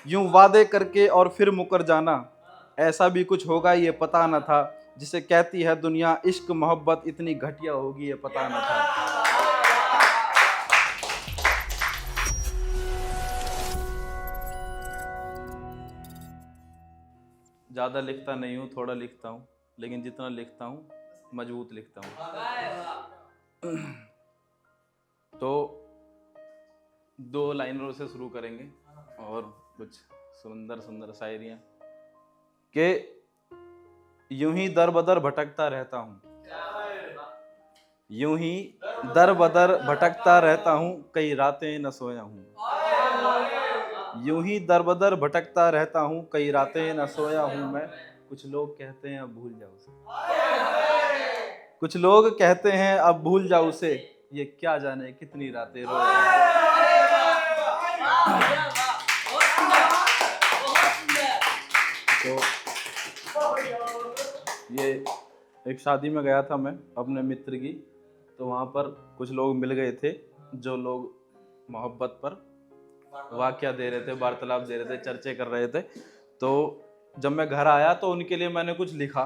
यूं वादे करके और फिर मुकर जाना, ऐसा भी कुछ होगा ये पता न था। जिसे कहती है दुनिया इश्क मोहब्बत इतनी घटिया होगी ये पता न था। ज़्यादा लिखता नहीं हूँ, थोड़ा लिखता हूँ, लेकिन जितना लिखता हूँ मजबूत लिखता हूँ। तो 2 लाइनों से शुरू करेंगे और कुछ सुंदर सुंदर शायरियाँ कि यूं ही दर बदर भटकता रहता हूँ, यूं ही दर बदर भटकता रहता हूँ, कई रातें न सोया हूँ। यूं ही दर बदर भटकता रहता हूँ, कई रातें न सोया हूँ मैं। कुछ लोग कहते हैं अब भूल जाओ उसे, कुछ लोग कहते हैं अब भूल जाओ उसे, ये क्या जाने कितनी रातें रोया हूँ। तो ये एक शादी में गया था मैं अपने मित्र की, तो वहाँ पर कुछ लोग मिल गए थे जो लोग मोहब्बत पर वाक़या दे रहे थे, वार्तालाप दे रहे थे, चर्चे कर रहे थे। तो जब मैं घर आया तो उनके लिए मैंने कुछ लिखा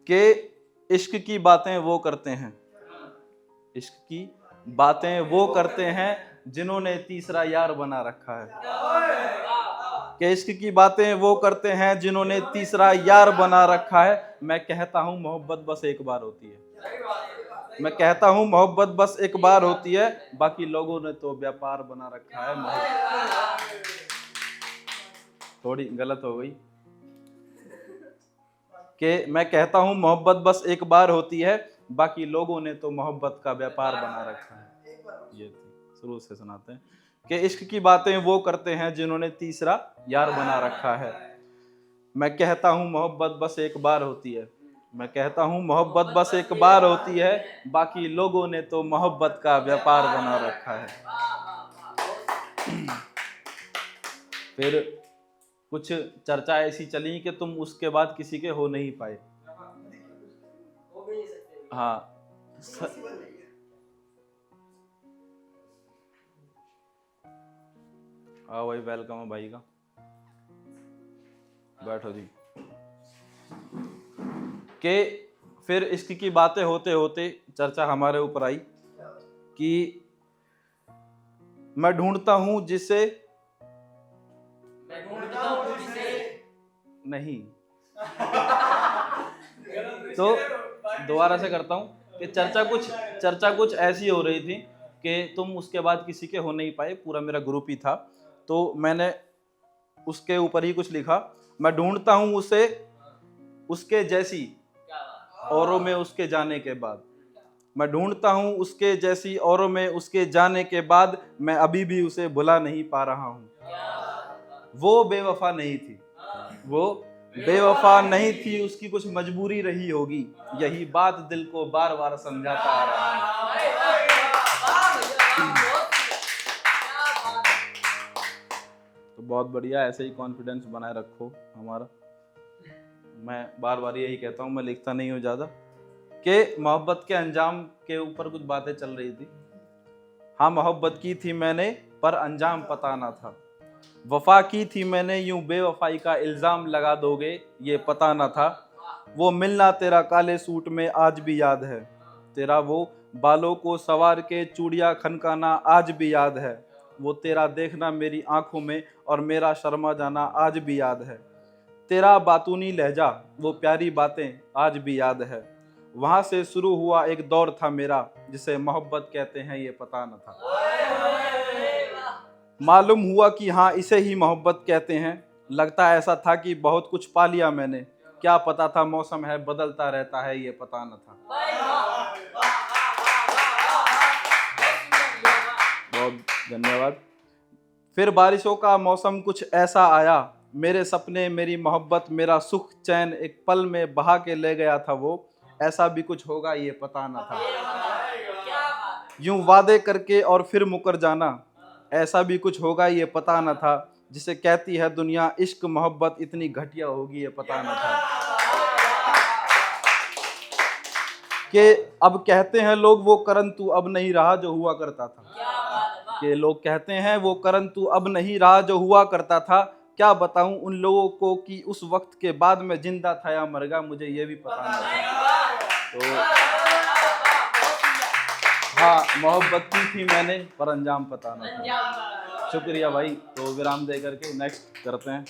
कि इश्क की बातें वो करते हैं, इश्क की बातें वो करते हैं जिन्होंने तीसरा यार बना रखा है। कि इश्क की बातें वो करते हैं जिन्होंने तीसरा यार बना रखा है। मैं कहता हूँ मोहब्बत बस एक बार होती है, मैं कहता हूँ मोहब्बत बस एक बार होती है, बाकी लोगों ने तो व्यापार बना रखा है। थोड़ी गलत हो गई कि मैं कहता हूँ मोहब्बत बस एक बार होती है, बाकी लोगों ने तो मोहब्बत का व्यापार बना रखा है। ये थी, शुरू से सुनाते हैं कि इश्क की बातें वो करते हैं जिन्होंने तीसरा यार बना रखा है। मैं कहता हूँ मोहब्बत बस एक बार होती है, मैं कहता हूँ मोहब्बत बस एक बार होती है, बाकी लोगों ने तो मोहब्बत का व्यापार बना रखा है। फिर कुछ चर्चा ऐसी चली कि तुम उसके बाद किसी के हो नहीं पाए। हाँ, वही वेलकम है भाई का, बैठो जी। कि फिर इश्क की बातें होते होते चर्चा हमारे ऊपर आई कि मैं ढूंढता हूं जिसे नहीं। तो दोबारा से करता हूं कि चर्चा कुछ ऐसी हो रही थी कि तुम उसके बाद किसी के हो नहीं पाए, पूरा मेरा ग्रुप ही था, तो मैंने उसके ऊपर ही कुछ लिखा। मैं ढूंढता हूं उसे उसके जैसी औरों में उसके जाने के बाद, मैं ढूंढता हूं उसके जैसी औरों में उसके जाने के बाद, मैं अभी भी उसे भुला नहीं पा रहा हूं। वो बेवफा नहीं थी, वो बेवफा नहीं थी, उसकी कुछ मजबूरी रही होगी, यही बात दिल को बार बार समझाता आ रहा है। तो बहुत बढ़िया, ऐसे ही कॉन्फिडेंस बनाए रखो हमारा। मैं बार बार यही कहता हूँ, मैं लिखता नहीं हूँ ज़्यादा, कि मोहब्बत के अंजाम के ऊपर कुछ बातें चल रही थी। हाँ, मोहब्बत की थी मैंने पर अंजाम पता ना था, वफा की थी मैंने यूं बेवफाई का इल्ज़ाम लगा दोगे ये पता ना था। वो मिलना तेरा काले सूट में आज भी याद है, तेरा वो बालों को सवार के चूड़ियाँ खनकाना आज भी याद है। वो तेरा देखना मेरी आंखों में और मेरा शर्मा जाना आज भी याद है। तेरा बातूनी लहजा वो प्यारी बातें आज भी याद है। वहाँ से शुरू हुआ एक दौर था मेरा, जिसे मोहब्बत कहते हैं ये पता न था। मालूम हुआ कि हाँ इसे ही मोहब्बत कहते हैं। लगता ऐसा था कि बहुत कुछ पा लिया मैंने, क्या पता था मौसम है बदलता रहता है ये पता न था। बहुत धन्यवाद। फिर बारिशों का मौसम कुछ ऐसा आया, मेरे सपने मेरी मोहब्बत मेरा सुख चैन एक पल में बहा के ले गया था वो, ऐसा भी कुछ होगा ये पता न था। यूं वादे करके और फिर मुकर जाना, ऐसा भी कुछ होगा ये पता न था। जिसे कहती है दुनिया इश्क मोहब्बत इतनी घटिया होगी ये पता न था। कि अब कहते हैं लोग वो करन तू अब नहीं रहा जो हुआ करता था। कि लोग कहते हैं वो करण तू अब नहीं रहा जो हुआ करता था, क्या बताऊं उन लोगों को कि उस वक्त के बाद मैं जिंदा था या मर गया, मुझे ये भी पता नहीं था। तो हाँ, मोहब्बत की थी मैंने पर अंजाम पता ना था। शुक्रिया भाई। तो विराम दे करके नेक्स्ट करते हैं।